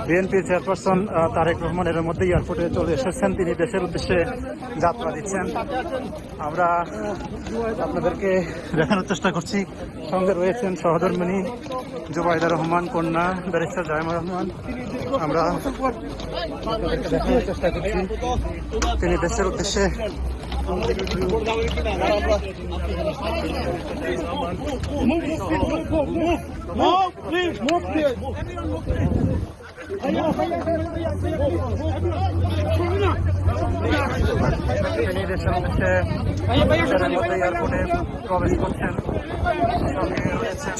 BNP chairperson Tarique রহমানের মধ্যে এয়ারপোর্টে চলে এসেছেন। তিনি দেশের উদ্দেশ্যে যাত্রা দিচ্ছেন। আমরা আপনাদেরকে দেখানোর চেষ্টা করছি। সঙ্গে রয়েছেন সহধর্মিণী জুবাইদা রহমান, কন্যা ব্যারিস্টার জায়মা রহমান। আমরা আপনাদেরকে দেখানোর চেষ্টা করছি তিনি দেশের উদ্দেশ্যে তিনি দেশের উদ্দেশ্যে এয়ারপোর্টে প্রবেশ করছেন। সঙ্গে রয়েছেন